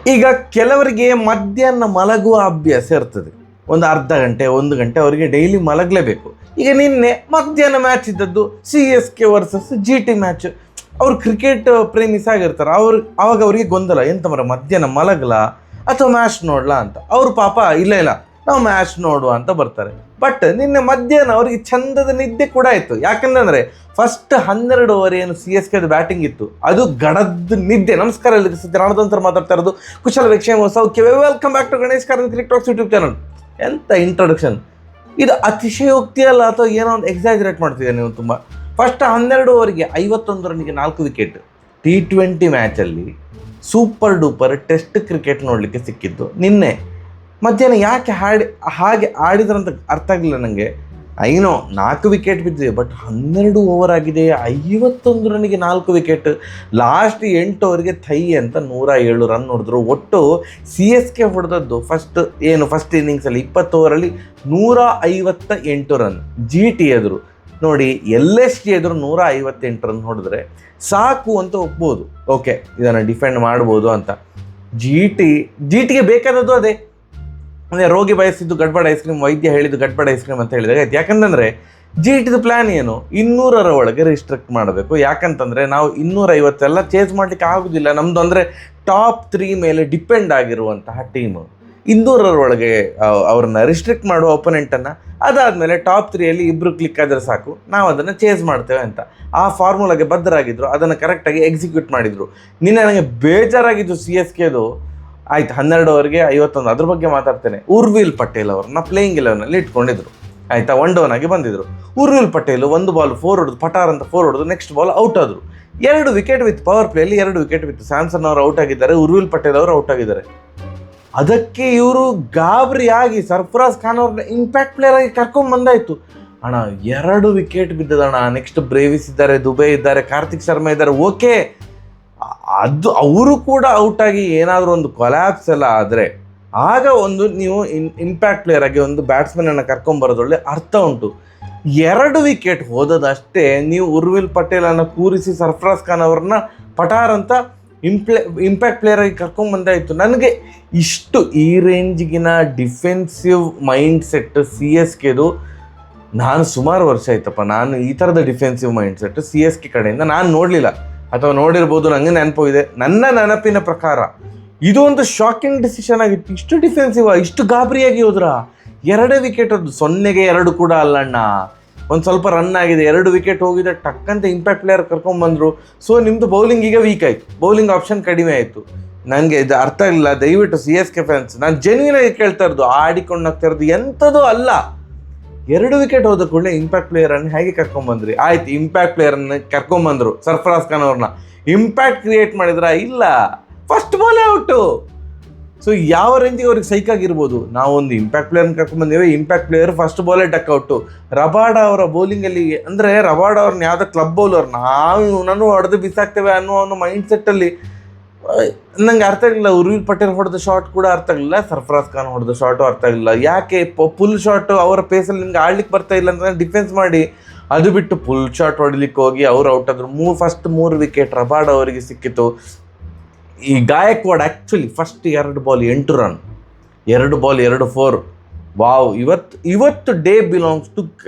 ಈಗ ಕೆಲವರಿಗೆ ಮಧ್ಯಾಹ್ನ ಮಲಗುವ ಅಭ್ಯಾಸ ಇರ್ತದೆ, ಒಂದು ಅರ್ಧ ಗಂಟೆ 1 ಗಂಟೆ ಅವರಿಗೆ ಡೈಲಿ ಮಲಗಲೇಬೇಕು. ಈಗ ನಿನ್ನೆ ಮಧ್ಯಾಹ್ನ ಮ್ಯಾಚ್ ಇದ್ದದ್ದು CSK ವರ್ಸಸ್ GT ಮ್ಯಾಚ್. ಅವ್ರು ಕ್ರಿಕೆಟ್ ಪ್ರೇಮಿಸ್ ಆಗಿರ್ತಾರೆ, ಅವಾಗ ಅವರಿಗೆ ಗೊಂದಲ, ಎಂತ ಮರ ಮಧ್ಯಾಹ್ನ ಮಲಗಲಾ ಅಥವಾ ಮ್ಯಾಚ್ ನೋಡ್ಲಾ ಅಂತ. ಅವರು ಪಾಪ ಇಲ್ಲ ನಾವು ಮ್ಯಾಚ್ ನೋಡುವ ಅಂತ ಬರ್ತಾರೆ. ಬಟ್ ನಿನ್ನೆ ಮಧ್ಯಾಹ್ನ ಅವರಿಗೆ ಚಂದದ ನಿದ್ದೆ ಕೂಡ ಆಯಿತು. ಯಾಕಂದರೆ ಫಸ್ಟ್ 12 ಓವರ್ ಏನು CSK ಬ್ಯಾಟಿಂಗ್ ಇತ್ತು, ಅದು ಗಡದ ನಿದ್ದೆ. ನಮಸ್ಕಾರ, ರಣತಂತ್ರ ಮಾತಾಡ್ತಾ ಇರೋದು ಕುಶಲ ವೀಕ್ಷಣೆ ಸೌಖ್ಯವೇ. Welcome back to Ganesh Karan cricket talks YouTube channel. ಎಂತ ಇಂಟ್ರೊಡಕ್ಷನ್ ಇದು, ಅತಿಶಯೋಕ್ತಿ ಅಲ್ಲ ಅಥವಾ ಏನೋ ಒಂದು ಎಕ್ಸಾಜರೇಟ್ ಮಾಡ್ತಿದ್ದೆ ನೀವು ತುಂಬ. ಫಸ್ಟ್ 12 ಓವರಿಗೆ 51 ರನ್ನಿಗೆ 4 ವಿಕೆಟ್. T20 ಮ್ಯಾಚಲ್ಲಿ ಸೂಪರ್ ಡೂಪರ್ ಟೆಸ್ಟ್ ಕ್ರಿಕೆಟ್ ನೋಡಲಿಕ್ಕೆ ಸಿಕ್ಕಿದ್ದು ನಿನ್ನೆ ಮಧ್ಯಾಹ್ನ. ಯಾಕೆ ಹಾಗೆ ಆಡಿದ್ರಂತ ಅರ್ಥ ಆಗಲಿಲ್ಲ ನನಗೆ. ಐನೋ 4 ವಿಕೆಟ್ ಬಿದ್ದಿದೆ, ಬಟ್ 12 ಓವರ್ ಆಗಿದೆ, 51 ರನ್ನಿಗೆ 4 ವಿಕೆಟ್. ಲಾಸ್ಟ್ 8 ಓವರ್ಗೆ ಥೈ ಅಂತ 107 ರನ್ ಹೊಡೆದ್ರು. ಒಟ್ಟು CSK ಹೊಡೆದದ್ದು ಫಸ್ಟ್ ಇನ್ನಿಂಗ್ಸಲ್ಲಿ 20 ಓವರಲ್ಲಿ 158 ರನ್. GT ಎದುರು ನೋಡಿ, LSG ಎದುರು 158 ರನ್ ಹೊಡೆದ್ರೆ ಸಾಕು ಅಂತ ಒಪ್ಬೋದು, ಓಕೆ ಇದನ್ನು ಡಿಫೆಂಡ್ ಮಾಡ್ಬೋದು ಅಂತ. GTಗೆ ಬೇಕಾದದ್ದು ಅದೇ, ಅಂದರೆ ರೋಗಿ ಬಯಸಿದ್ದು ಗಡ್ಬಡ್ ಐಸ್ ಕ್ರೀಮ್, ವೈದ್ಯ ಹೇಳಿದ್ದು ಗಡ್ಬಡ್ ಐಸ್ ಕ್ರೀಮ್ ಅಂತ ಹೇಳಿದಾಗ ಆಯ್ತು. ಯಾಕಂತಂದರೆ GTದು ಪ್ಲ್ಯಾನ್ ಏನು, 200ರ ಒಳಗೆ ರಿಸ್ಟ್ರಿಕ್ಟ್ ಮಾಡಬೇಕು. ಯಾಕಂತಂದರೆ ನಾವು 250 ಎಲ್ಲ ಚೇಸ್ ಮಾಡಲಿಕ್ಕೆ ಆಗೋದಿಲ್ಲ. ನಮ್ಮದು ಅಂದರೆ ಟಾಪ್ 3 ಮೇಲೆ ಡಿಪೆಂಡ್ ಆಗಿರುವಂತಹ ಟೀಮು. 200ರ ಒಳಗೆ ಅವ್ರನ್ನ ರಿಸ್ಟ್ರಿಕ್ಟ್ ಮಾಡುವ ಒಪೊನೆಂಟನ್ನು, ಅದಾದಮೇಲೆ ಟಾಪ್ 3ಯಲ್ಲಿ 2 ಕ್ಲಿಕ್ ಆದರೆ ಸಾಕು, ನಾವು ಅದನ್ನು ಚೇಸ್ ಮಾಡ್ತೇವೆ ಅಂತ ಆ ಫಾರ್ಮುಲಾಗೆ ಬದ್ಧರಾಗಿದ್ದರು. ಅದನ್ನು ಕರೆಕ್ಟಾಗಿ ಎಕ್ಸಿಕ್ಯೂಟ್ ಮಾಡಿದರು. ನಿನ್ನೆ ನನಗೆ ಬೇಜಾರಾಗಿದ್ದು CSKದು ಆಯ್ತು 12 ಓವರ್ಗೆ 51, ಅದ್ರ ಬಗ್ಗೆ ಮಾತಾಡ್ತೇನೆ. ಉರ್ವಿಲ್ ಪಟೇಲ್ ಅವ್ರನ್ನ ಪ್ಲೇಯಿಂಗ್ 11ನಲ್ಲಿ ಇಟ್ಕೊಂಡಿದ್ರು, ಆಯಿತಾ, 1 ಡೌನ್ ಆಗಿ ಬಂದಿದ್ರು. ಉರ್ವಿಲ್ ಪಟೇಲ್ 1 ಬಾಲ್ 4 ಹೊಡೆದು ಪಟಾರ್ ಅಂತ 4 ಹೊಡೆದು ನೆಕ್ಸ್ಟ್ ಬಾಲ್ ಔಟ್ ಆದರು. 2 ವಿಕೆಟ್ ವಿತ್ ಪವರ್ ಪ್ಲೇಯಲ್ಲಿ 2 ವಿಕೆಟ್ ವಿತ್ ಸ್ಯಾಮ್ಸನ್ ಅವರು ಔಟ್ ಆಗಿದ್ದಾರೆ, ಉರ್ವಿಲ್ ಪಟೇಲ್ ಅವರು ಔಟ್ ಆಗಿದ್ದಾರೆ. ಅದಕ್ಕೆ ಇವರು ಗಾಬರಿಯಾಗಿ ಸರ್ಫರಾಜ್ ಖಾನ್ ಅವ್ರನ್ನ ಇಂಪ್ಯಾಕ್ಟ್ ಪ್ಲೇಯರ್ ಆಗಿ ಕರ್ಕೊಂಡ್ಬಂದಾಯಿತು. ಅಣ್ಣ 2 ವಿಕೆಟ್ ಬಿದ್ದದಣ್ಣ. ನೆಕ್ಸ್ಟ್ ಬ್ರೇವಿಸ್ ಇದ್ದಾರೆ, ದುಬೆ ಇದ್ದಾರೆ, ಕಾರ್ತಿಕ್ ಶರ್ಮಾ ಇದ್ದಾರೆ, ಓಕೆ ಅದು ಅವರು ಕೂಡ ಔಟಾಗಿ ಏನಾದರೂ ಒಂದು ಕೊಲ್ಯಾಪ್ಸ್ ಎಲ್ಲ ಆದರೆ ಆಗ ಒಂದು ನೀವು ಇಂಪ್ಯಾಕ್ಟ್ ಪ್ಲೇಯರ್ ಆಗಿ ಒಂದು ಬ್ಯಾಟ್ಸ್ಮನನ್ನು ಕರ್ಕೊಂಬರೋದೊಳ್ಳೆ ಅರ್ಥ ಉಂಟು. 2 ವಿಕೆಟ್ ಹೋದದಷ್ಟೇ ನೀವು ಉರ್ವಿಲ್ ಪಟೇಲನ್ನು ಕೂರಿಸಿ ಸರ್ಫರಾಜ್ ಖಾನ್ ಅವ್ರನ್ನ ಪಟಾರ್ ಅಂತ ಇಂಪ್ಯಾಕ್ಟ್ ಪ್ಲೇಯರ್ ಆಗಿ ಕರ್ಕೊಂಡ್ಬಂದಾಯಿತು. ನನಗೆ ಈ ರೇಂಜಿಗಿನ ಡಿಫೆನ್ಸಿವ್ ಮೈಂಡ್ ಸೆಟ್ CSKದು ನಾನು ಸುಮಾರು ವರ್ಷ ಆಯ್ತಪ್ಪ, ನಾನು ಈ ಥರದ ಡಿಫೆನ್ಸಿವ್ ಮೈಂಡ್ ಸೆಟ್ CSK ಕಡೆಯಿಂದ ನಾನು ನೋಡಲಿಲ್ಲ, ಅಥವಾ ನೋಡಿರ್ಬೋದು, ನನಗೆ ನೆನಪು ಇದೆ. ನನ್ನ ನೆನಪಿನ ಪ್ರಕಾರ ಇದು ಒಂದು ಶಾಕಿಂಗ್ ಡಿಸಿಷನ್ ಆಗಿತ್ತು. ಇಷ್ಟು ಡಿಫೆನ್ಸಿವ್, ಇಷ್ಟು ಗಾಬರಿಯಾಗಿ ಹೋದ್ರ. 2 ವಿಕೆಟ್ ಅದು 0ಗೆ 2 ಕೂಡ ಅಲ್ಲಣ್ಣ. ಒಂದು ಸ್ವಲ್ಪ ರನ್ ಆಗಿದೆ, 2 ವಿಕೆಟ್ ಹೋಗಿದೆ, ಟಕ್ಕಂತ ಇಂಪ್ಯಾಕ್ಟ್ ಪ್ಲೇಯರ್ ಕರ್ಕೊಂಡ್ಬಂದರು. ಸೊ ನಿಮ್ಮದು ಬೌಲಿಂಗ್ ಈಗ ವೀಕ್ ಆಯಿತು, ಬೌಲಿಂಗ್ ಆಪ್ಷನ್ ಕಡಿಮೆ ಆಯಿತು. ನನಗೆ ಇದು ಅರ್ಥ ಆಗಿಲ್ಲ. ದಯವಿಟ್ಟು CSK ಫ್ಯಾನ್ಸ್, ನಾನು ಜೆನ್ಯೂನ್ ಆಗಿ ಕೇಳ್ತಾ ಇರೋದು, ಆಡಿಕೊಂಡು ಹೋಗ್ತಾ ಇರೋದು ಎಂಥದ್ದು ಅಲ್ಲ. 2 ವಿಕೆಟ್ ಹೋದ ಕೂಡಲೇ ಇಂಪ್ಯಾಕ್ಟ್ ಪ್ಲೇಯರನ್ನು ಹೇಗೆ ಕರ್ಕೊಂಬಂದ್ರಿ? ಆಯ್ತು, ಇಂಪ್ಯಾಕ್ಟ್ ಪ್ಲೇಯರನ್ನು ಕರ್ಕೊಂಬಂದರು, ಸರ್ಫರಾಜ್ ಖಾನ್ ಅವ್ರನ್ನ ಇಂಪ್ಯಾಕ್ಟ್ ಕ್ರಿಯೇಟ್ ಮಾಡಿದ್ರ? ಇಲ್ಲ, ಫಸ್ಟ್ ಬಾಲೇ ಔಟು. ಸೊ ಯಾವ ರೇಂಜಿಗೆ ಅವ್ರಿಗೆ ಸೈಕಾಗಿರ್ಬೋದು. ನಾವೊಂದು ಇಂಪ್ಯಾಕ್ಟ್ ಪ್ಲೇಯರ್ನ ಕರ್ಕೊಂಡ್ಬಂದೇವೆ, ಇಂಪ್ಯಾಕ್ಟ್ ಪ್ಲೇಯರ್ ಫಸ್ಟ್ ಬಾಲೇ ಡಕ್ ಔಟು. ರಬಾಡ ಅವರ ಬೌಲಿಂಗಲ್ಲಿ, ಅಂದರೆ ರಬಾಡ ಅವ್ರನ್ನ ಯಾವುದೋ ಕ್ಲಬ್ ಬೌಲರ್, ನಾನು ಹೊಡೆದು ಬಿಸಾಕ್ತೇವೆ ಅನ್ನೋ ಒಂದು ಮೈಂಡ್ ಸೆಟ್ಟಲ್ಲಿ ನಂಗೆ ಅರ್ಥ ಆಗಲಿಲ್ಲ. ಉರ್ವಿಲ್ ಪಟೇಲ್ ಹೊಡೆದ ಶಾಟ್ ಕೂಡ ಅರ್ಥ ಆಗಲಿಲ್ಲ, ಸರ್ಫರಾಜ್ ಖಾನ್ ಹೊಡೆದ ಶಾಟು ಅರ್ಥ ಆಗಲಿಲ್ಲ. ಯಾಕೆ ಫುಲ್ ಶಾಟು ಅವರ ಪೇಸಲ್ಲಿ ನಿಮ್ಗೆ ಆಡ್ಲಿಕ್ಕೆ ಬರ್ತಾ ಇಲ್ಲ ಅಂತ ಡಿಫೆನ್ಸ್ ಮಾಡಿ, ಅದು ಬಿಟ್ಟು ಫುಲ್ ಶಾಟ್ ಹೊಡಿಲಿಕ್ಕೆ ಹೋಗಿ ಅವ್ರು ಔಟ್ ಆದರು. ಫಸ್ಟ್ 3 ವಿಕೆಟ್ ರಬಾಡ ಅವರಿಗೆ ಸಿಕ್ಕಿತು. ಈ Gaikwad actually first 2 ball 8 run, 2 ball 2 4. Wow, ಇವತ್ತು ಡೇ ಬಿಲಾಂಗ್ಸ್ ಟು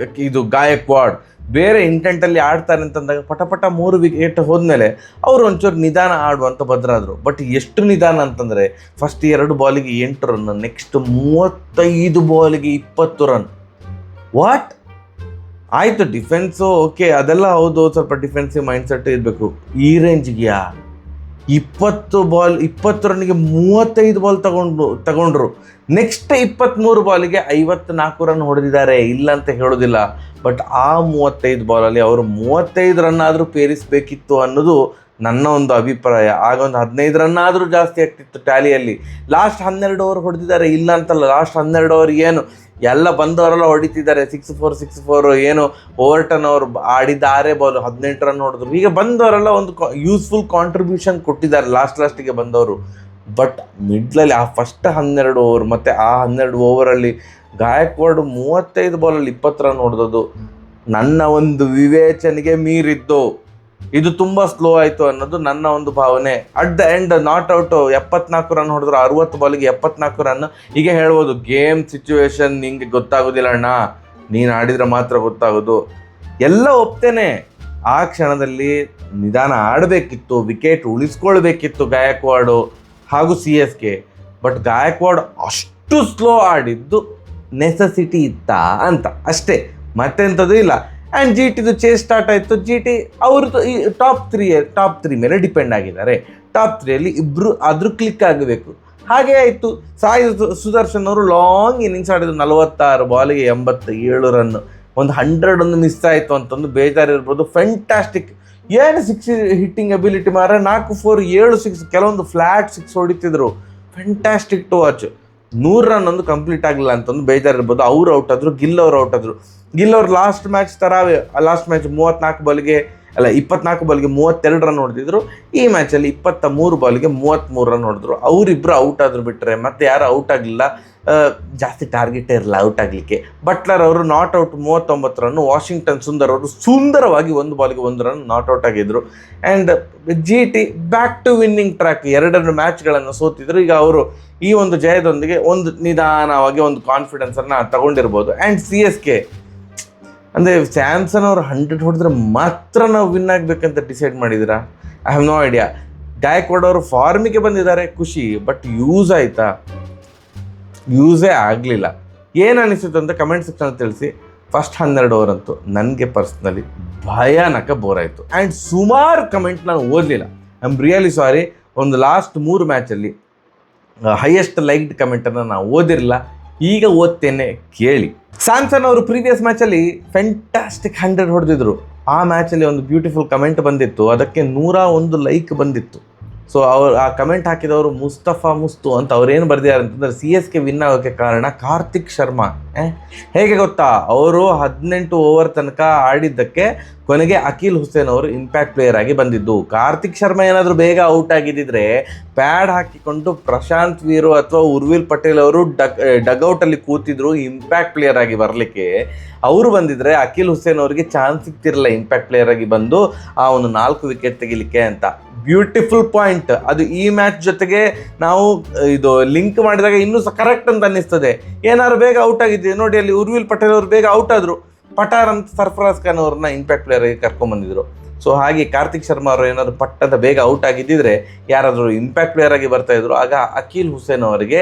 ಇದು ಗಾಯಕ್ವಾಡ್. ಬೇರೆ ಇಂಟೆಂಟಲ್ಲಿ ಆಡ್ತಾರೆ ಅಂತಂದಾಗ ಪಟ 3 ವಿಕೆಟ್ ಹೋದ್ಮೇಲೆ ಅವರು ಒಂಚೂರು ನಿಧಾನ ಆಡುವಂತ ಬದ್ರಾದರು. ಬಟ್ ಎಷ್ಟು ನಿಧಾನ ಅಂತಂದರೆ first 2 ಬಾಲಿಗೆ 8 run, next 35 ಬಾಲಿಗೆ 20 run. What ಆಯಿತು, ಡಿಫೆನ್ಸು ಓಕೆ, ಅದೆಲ್ಲ ಹೌದು, ಸ್ವಲ್ಪ ಡಿಫೆನ್ಸಿವ್ ಮೈಂಡ್ ಸೆಟ್ ಇರಬೇಕು. ಈ ರೇಂಜ್ಗೆಯಾ 20 ರನ್ನಿಗೆ 35 ಬಾಲ್ ತಗೊಂಡ್ರು. ನೆಕ್ಸ್ಟ್ 23 ಬಾಲಿಗೆ 54 ರನ್ ಹೊಡೆದಿದ್ದಾರೆ, ಇಲ್ಲ ಅಂತ ಹೇಳೋದಿಲ್ಲ. ಬಟ್ ಆ 35 ಬಾಲಲ್ಲಿ ಅವರು 35 ರನ್ ಆದರೂ ಪೇರಿಸಬೇಕಿತ್ತು ಅನ್ನೋದು ನನ್ನ ಒಂದು ಅಭಿಪ್ರಾಯ. ಆಗ ಒಂದು 15 ರನ್ ಆದರೂ ಜಾಸ್ತಿ ಆಗ್ತಿತ್ತು ಟ್ಯಾಲಿಯಲ್ಲಿ. ಲಾಸ್ಟ್ 12 ಓವರ್ ಹೊಡೆದಿದ್ದಾರೆ, ಇಲ್ಲ ಅಂತಲ್ಲ. ಲಾಸ್ಟ್ 12 ಓವರ್ ಏನು ಎಲ್ಲ ಬಂದವರೆಲ್ಲ ಹೊಡಿತಿದ್ದಾರೆ, 6-4 ಏನು ಓವರ್ಟನ್ ಅವರು ಆಡಿದ 6 ಬಾಲ್ 18 ರನ್ ಹೊಡೆದ್ರು. ಈಗ ಬಂದವರೆಲ್ಲ ಒಂದು ಯೂಸ್ಫುಲ್ ಕಾಂಟ್ರಿಬ್ಯೂಷನ್ ಕೊಟ್ಟಿದ್ದಾರೆ ಲಾಸ್ಟಿಗೆ ಬಂದವರು. ಬಟ್ ಮಿಡ್ಲಲ್ಲಿ ಆ ಫಸ್ಟ್ 12 ಓವರ್ ಮತ್ತು ಆ 12 ಓವರಲ್ಲಿ ಗಾಯಕ್ವಾಡ್ 35 ಬಾಲಲ್ಲಿ 20 ರನ್ ಹೊಡೆದದ್ದು ನನ್ನ ಒಂದು ವಿವೇಚನೆಗೆ ಮೀರಿದ್ದು. ಇದು ತುಂಬ ಸ್ಲೋ ಆಯಿತು ಅನ್ನೋದು ನನ್ನ ಒಂದು ಭಾವನೆ. At the end not out 74 run ಹೊಡೆದ್ರು, 60 ಬಾಲಿಗೆ 74 ರನ್. ಹೀಗೆ ಹೇಳ್ಬೋದು, ಗೇಮ್ ಸಿಚುವೇಶನ್ ನಿಂಗೆ ಗೊತ್ತಾಗೋದಿಲ್ಲ ಅಣ್ಣ, ನೀನು ಆಡಿದರೆ ಮಾತ್ರ ಗೊತ್ತಾಗೋದು. ಎಲ್ಲ ಒಪ್ತೇನೆ, ಆ ಕ್ಷಣದಲ್ಲಿ ನಿಧಾನ ಆಡಬೇಕಿತ್ತು, ವಿಕೆಟ್ ಉಳಿಸ್ಕೊಳ್ಬೇಕಿತ್ತು ಗಾಯಕ್ವಾಡು ಹಾಗೂ CSK. ಬಟ್ ಗಾಯಕ್ವಾಡ್ ಅಷ್ಟು ಸ್ಲೋ ಆಡಿದ್ದು ನೆಸೆಸಿಟಿ ಇತ್ತಾ ಅಂತ ಅಷ್ಟೇ, ಮತ್ತೆಂಥದ್ದು ಇಲ್ಲ. ಆ್ಯಂಡ್ GTದು ಚೇಸ್ ಸ್ಟಾರ್ಟ್ ಆಯಿತು. GT ಅವ್ರದ್ದು ಈ ಟಾಪ್ ತ್ರೀ ಮೇಲೆ ಡಿಪೆಂಡ್ ಆಗಿದ್ದಾರೆ. ಟಾಪ್ 3ಯಲ್ಲಿ ಇಬ್ಬರು ಆದರೂ ಕ್ಲಿಕ್ ಆಗಬೇಕು. ಹಾಗೇ ಆಯಿತು. ಸಾಯಿ ಸುದರ್ಶನ್ ಅವರು ಲಾಂಗ್ ಇನ್ನಿಂಗ್ಸ್ ಆಡಿದ್ರು, 46 ಬಾಲಿಗೆ 87 ರನ್, ಒಂದು 100 ಒಂದು ಮಿಸ್ ಆಯಿತು ಅಂತಂದು ಬೇಜಾರಿರ್ಬೋದು. ಫ್ಯಾಂಟಾಸ್ಟಿಕ್, ಏನು 6 ಹಿಟ್ಟಿಂಗ್ ಅಬಿಲಿಟಿ ಮಾರ, 4 4 7 6, ಕೆಲವೊಂದು ಫ್ಲ್ಯಾಟ್ 6 ಹೊಡಿತಿದ್ರು. Fantastic to watch. 100 ರನ್ ಒಂದು ಕಂಪ್ಲೀಟ್ ಆಗಲಿಲ್ಲ ಅಂತಂದು ಬೇಜಾರಿರ್ಬೋದು. ಅವ್ರು ಔಟ್ ಆದರು, ಗಿಲ್ ಅವರು ಔಟ್ ಆದರು. ಗಿಲ್ ಅವ್ರು ಲಾಸ್ಟ್ ಮ್ಯಾಚ್ 24 ಬಾಲ್ಗೆ 32 ರನ್ ಹೊಡೆದಿದ್ರು. ಈ ಮ್ಯಾಚಲ್ಲಿ 23 ಬಾಲ್ಗೆ 33 ರನ್ ಹೊಡೆದ್ರು. ಅವರಿಬ್ಬರು ಔಟ್ ಆದ್ರು ಬಿಟ್ಟರೆ ಮತ್ತೆ ಯಾರು ಔಟ್ ಆಗಲಿಲ್ಲ. ಜಾಸ್ತಿ ಟಾರ್ಗೆಟೇ ಇರಲ್ಲ ಔಟ್ ಆಗಲಿಕ್ಕೆ. ಬಟ್ಲರ್ ಅವರು ನಾಟ್ ಔಟ್ 39 ರನ್ನು. ವಾಷಿಂಗ್ಟನ್ ಸುಂದರ್ ಅವರು ಸುಂದರವಾಗಿ 1 ಬಾಲ್ಗೆ 1 ರನ್ ನಾಟ್ ಔಟ್ ಆಗಿದ್ರು. And GT back to winning track. 2 ಮ್ಯಾಚ್ಗಳನ್ನು ಸೋತಿದ್ರು. ಈಗ ಅವರು ಈ ಒಂದು ಜಯದೊಂದಿಗೆ ಒಂದು ನಿಧಾನವಾಗಿ ಒಂದು ಕಾನ್ಫಿಡೆನ್ಸನ್ನು ತಗೊಂಡಿರ್ಬೋದು. ಆ್ಯಂಡ್ CSK ಅಂದರೆ ಸ್ಯಾಮ್ಸನ್ ಅವರು 100 ಹೊಡೆದ್ರೆ ಮಾತ್ರ ನಾವು ವಿನ್ ಆಗಬೇಕಂತ ಡಿಸೈಡ್ ಮಾಡಿದ್ದೀರಾ? I have no idea. Gaikwad ಅವರು ಫಾರ್ಮಿಗೆ ಬಂದಿದ್ದಾರೆ, ಖುಷಿ. ಬಟ್ ಯೂಸ್ ಆಯಿತಾ? ಯೂಸೇ ಆಗಲಿಲ್ಲ. ಏನು ಅನಿಸುತ್ತೆ ಅಂತ ಕಮೆಂಟ್ ಸೆಕ್ಷನಲ್ಲಿ ತಿಳಿಸಿ. ಫಸ್ಟ್ 12 ಓವರ್ ಅಂತೂ ನನಗೆ ಪರ್ಸ್ನಲಿ ಭಯಾನಕ ಬೋರ್ ಆಯಿತು. ಆ್ಯಂಡ್ ಸುಮಾರು ಕಮೆಂಟ್ ನಾನು ಓದಲಿಲ್ಲ. I am really sorry. ಒಂದು ಲಾಸ್ಟ್ 3 ಮ್ಯಾಚಲ್ಲಿ ಹೈಯೆಸ್ಟ್ ಲೈಕ್ಡ್ ಕಮೆಂಟನ್ನು ನಾನು ಓದಿರಲಿಲ್ಲ, ಈಗ ಓದ್ತೇನೆ, ಕೇಳಿ. ಸ್ಯಾಮ್ಸನ್ ಅವರು ಪ್ರೀವಿಯಸ್ ಮ್ಯಾಚಲ್ಲಿ ಫ್ಯಾಂಟಾಸ್ಟಿಕ್ 100 ಹೊಡೆದಿದ್ರು. ಆ ಮ್ಯಾಚಲ್ಲಿ ಒಂದು ಬ್ಯೂಟಿಫುಲ್ ಕಮೆಂಟ್ ಬಂದಿತ್ತು, ಅದಕ್ಕೆ 101 ಲೈಕ್ ಬಂದಿತ್ತು. ಸೊ ಅವ್ರು ಆ ಕಮೆಂಟ್ ಹಾಕಿದವರು ಮುಸ್ತಫಾ ಮುಸ್ತು ಅಂತ ಅವ್ರೇನು ಬರೆದಿದ್ದಾರೆ ಅಂತಂದರೆ, CSK ವಿನ್ ಆಗೋಕ್ಕೆ ಕಾರಣ ಕಾರ್ತಿಕ್ ಶರ್ಮಾ. ಹೇಗೆ ಗೊತ್ತಾ, ಅವರು 18 ಓವರ್ ತನಕ ಆಡಿದ್ದಕ್ಕೆ ಕೊನೆಗೆ ಅಖಿಲ್ ಹುಸೇನ್ ಅವರು ಇಂಪ್ಯಾಕ್ಟ್ ಪ್ಲೇಯರ್ ಆಗಿ ಬಂದಿದ್ದು. ಕಾರ್ತಿಕ್ ಶರ್ಮಾ ಏನಾದರೂ ಬೇಗ ಔಟ್ ಆಗಿದ್ದಿದ್ರೆ ಪ್ಯಾಡ್ ಹಾಕಿಕೊಂಡು ಪ್ರಶಾಂತ್ ವೀರು ಅಥವಾ ಉರ್ವಿಲ್ ಪಟೇಲ್ ಅವರು ಡಗ್ಔಟಲ್ಲಿ ಕೂತಿದ್ರು ಇಂಪ್ಯಾಕ್ಟ್ ಪ್ಲೇಯರ್ ಆಗಿ ಬರಲಿಕ್ಕೆ. ಅವರು ಬಂದಿದ್ದರೆ ಅಖಿಲ್ ಹುಸೇನ್ ಅವರಿಗೆ ಚಾನ್ಸ್ ಸಿಗ್ತಿರಲಿಲ್ಲ ಇಂಪ್ಯಾಕ್ಟ್ ಪ್ಲೇಯರ್ ಆಗಿ ಬಂದು ಆ ಒಂದು 4 ವಿಕೆಟ್ ತೆಗಿಲಿಕ್ಕೆ ಅಂತ. ಬ್ಯೂಟಿಫುಲ್ ಪಾಯಿಂಟ್ ಅದು. ಈ ಮ್ಯಾಚ್ ಜೊತೆಗೆ ನಾವು ಇದು ಲಿಂಕ್ ಮಾಡಿದಾಗ ಇನ್ನೂ ಸಹ ಕರೆಕ್ಟ್ ಅಂತ ಅನ್ನಿಸ್ತದೆ. ಏನಾದ್ರು ಬೇಗ ಔಟ್ ಆಗಿದ್ದೀವಿ ನೋಡಿ, ಅಲ್ಲಿ ಉರ್ವಿಲ್ ಪಟೇಲ್ ಅವರು ಬೇಗ ಔಟ್ ಆದರು. ಪಟಾರ್ ಅಂತ ಸರ್ಫರಾಜ್ ಖಾನ್ ಅವ್ರನ್ನ ಇಂಪ್ಯಾಕ್ಟ್ ಪ್ಲೇಯರ್ ಆಗಿ ಕರ್ಕೊಂಡ್ಬಂದಿದ್ರು. ಸೊ ಹಾಗೆ ಕಾರ್ತಿಕ್ ಶರ್ಮಾ ಅವರು ಏನಾದರೂ ಪಟ್ಟದ ಬೇಗ ಔಟ್ ಆಗಿದ್ದಿದ್ರೆ ಯಾರಾದರೂ ಇಂಪ್ಯಾಕ್ಟ್ ಪ್ಲೇಯರ್ ಆಗಿ ಬರ್ತಾಯಿದ್ರು. ಆಗ ಅಖಿಲ್ ಹುಸೇನ್ ಅವರಿಗೆ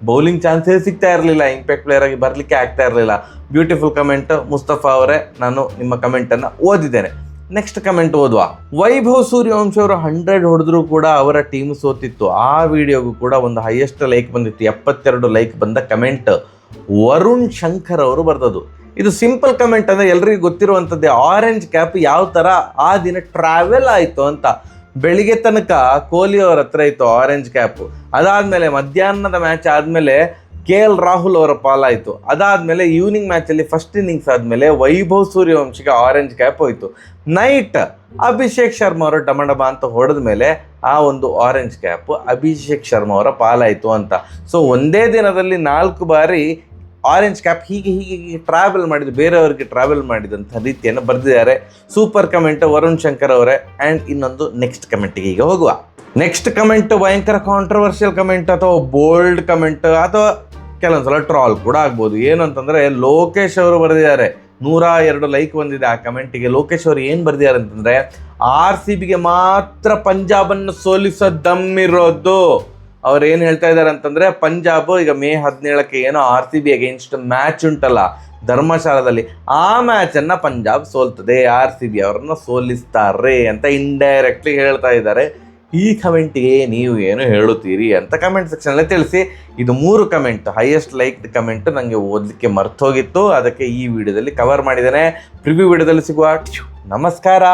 ಬೌಲಿಂಗ್ ಚಾನ್ಸೇ ಸಿಗ್ತಾ ಇರಲಿಲ್ಲ, ಇಂಪ್ಯಾಕ್ಟ್ ಪ್ಲೇಯರ್ ಆಗಿ ಬರಲಿಕ್ಕೆ ಆಗ್ತಾ ಇರಲಿಲ್ಲ. ಬ್ಯೂಟಿಫುಲ್ ಕಮೆಂಟ್ ಮುಸ್ತಫಾ ಅವರೇ, ನಾನು ನಿಮ್ಮ ಕಮೆಂಟನ್ನು ಓದಿದ್ದೇನೆ. ನೆಕ್ಸ್ಟ್ ಕಮೆಂಟ್ ಓದುವ. ವೈಭವ್ ಸೂರ್ಯವಂಶಿ ಅವರು 100 ಹೊಡೆದ್ರೂ ಕೂಡ ಅವರ ಟೀಮ್ ಸೋತಿತ್ತು. ಆ ವಿಡಿಯೋಗೂ ಕೂಡ ಒಂದು ಹೈಯೆಸ್ಟ್ ಲೈಕ್ ಬಂದಿತ್ತು, 72 ಲೈಕ್ ಬಂದ ಕಮೆಂಟ್ ವರುಣ್ ಶಂಕರ್ ಅವರು ಬರೆದದ್ದು. ಇದು ಸಿಂಪಲ್ ಕಮೆಂಟ್ ಅಂದರೆ ಎಲ್ರಿಗೂ ಗೊತ್ತಿರುವಂಥದ್ದೇ. ಆರೆಂಜ್ ಕ್ಯಾಪ್ ಯಾವ ಥರ ಆ ದಿನ ಟ್ರಾವೆಲ್ ಆಯಿತು ಅಂತ. ಬೆಳಿಗ್ಗೆ ತನಕ ಕೊಹ್ಲಿ ಅವ್ರ ಹತ್ರ ಇತ್ತು ಆರೆಂಜ್ ಕ್ಯಾಪು. ಅದಾದಮೇಲೆ ಮಧ್ಯಾಹ್ನದ ಮ್ಯಾಚ್ ಆದಮೇಲೆ KL ರಾಹುಲ್ ಅವರ ಪಾಲಾಯಿತು. ಅದಾದಮೇಲೆ ಈವ್ನಿಂಗ್ ಮ್ಯಾಚಲ್ಲಿ ಫಸ್ಟ್ ಇನ್ನಿಂಗ್ಸ್ ಆದಮೇಲೆ ವೈಭವ್ ಸೂರ್ಯವಂಶಿಗೆ ಆರೆಂಜ್ ಕ್ಯಾಪ್ ಹೋಯಿತು. ನೈಟ್ ಅಭಿಷೇಕ್ ಶರ್ಮಾ ಅವರು ಡಮಡಮ ಅಂತ ಹೊಡೆದ ಮೇಲೆ ಆ ಒಂದು ಆರೆಂಜ್ ಕ್ಯಾಪ್ ಅಭಿಷೇಕ್ ಶರ್ಮಾ ಅವರ ಪಾಲಾಯಿತು ಅಂತ. ಸೊ ಒಂದೇ ದಿನದಲ್ಲಿ 4 ಬಾರಿ ಆರೆಂಜ್ ಕ್ಯಾಪ್ ಹೀಗೆ ಟ್ರಾವೆಲ್ ಮಾಡಿದ್ದು, ಬೇರೆಯವರಿಗೆ ಟ್ರಾವೆಲ್ ಮಾಡಿದಂಥ ರೀತಿಯನ್ನು ಬರೆದಿದ್ದಾರೆ. ಸೂಪರ್ ಕಮೆಂಟ್ ವರುಣ್ ಶಂಕರ್ ಅವರೇ. ಆ್ಯಂಡ್ ಇನ್ನೊಂದು ನೆಕ್ಸ್ಟ್ ಕಮೆಂಟಿಗೆ ಈಗ ಹೋಗುವ. ನೆಕ್ಸ್ಟ್ ಕಮೆಂಟ್ ಭಯಂಕರ ಕಾಂಟ್ರವರ್ಷಿಯಲ್ ಕಮೆಂಟ್ ಅಥವಾ ಬೋಲ್ಡ್ ಕಮೆಂಟ್ ಅಥವಾ ಕೆಲವೊಂದ್ಸಲ ಟ್ರಾಲ್ ಕೂಡ ಆಗ್ಬೋದು. ಏನು ಅಂತಂದರೆ, ಲೋಕೇಶ್ ಅವರು ಬರೆದಿದ್ದಾರೆ. 102 ಲೈಕ್ ಬಂದಿದೆ ಆ ಕಮೆಂಟಿಗೆ. ಲೋಕೇಶ್ ಅವರು ಏನು ಬರೆದಿದ್ದಾರೆ ಅಂತಂದರೆ, RCBಗೆ ಮಾತ್ರ ಪಂಜಾಬನ್ನು ಸೋಲಿಸೋ ದಮ್ಮಿರೋದು. ಅವ್ರು ಏನು ಹೇಳ್ತಾ ಇದ್ದಾರೆ ಅಂತಂದರೆ, ಪಂಜಾಬ್ ಈಗ ಮೇ 17ಕ್ಕೆ ಏನೋ RCB ಅಗೇನ್ಸ್ಟ್ ಮ್ಯಾಚ್ ಉಂಟಲ್ಲ ಧರ್ಮಶಾಲಾದಲ್ಲಿ, ಆ ಮ್ಯಾಚನ್ನು ಪಂಜಾಬ್ ಸೋಲ್ತದೆ, RCB ಅವರನ್ನು ಸೋಲಿಸ್ತಾರೆ ಅಂತ ಇಂಡೈರೆಕ್ಟ್ಲಿ ಹೇಳ್ತಾ ಇದ್ದಾರೆ. ಈ ಕಮೆಂಟಿಗೆ ನೀವು ಏನು ಹೇಳುತ್ತೀರಿ ಅಂತ ಕಮೆಂಟ್ ಸೆಕ್ಷನಲ್ಲಿ ತಿಳಿಸಿ. ಇದು 3 ಕಮೆಂಟ್ ಹೈಯೆಸ್ಟ್ ಲೈಕ್ಡ್ ಕಮೆಂಟ್ ನನಗೆ ಓದಲಿಕ್ಕೆ ಮರ್ತೋಗಿತ್ತು, ಅದಕ್ಕೆ ಈ ವಿಡಿಯೋದಲ್ಲಿ ಕವರ್ ಮಾಡಿದ್ದೇನೆ. ಪ್ರಿವ್ಯೂ ವಿಡಿಯೋದಲ್ಲಿ ಸಿಗುವ. ನಮಸ್ಕಾರ.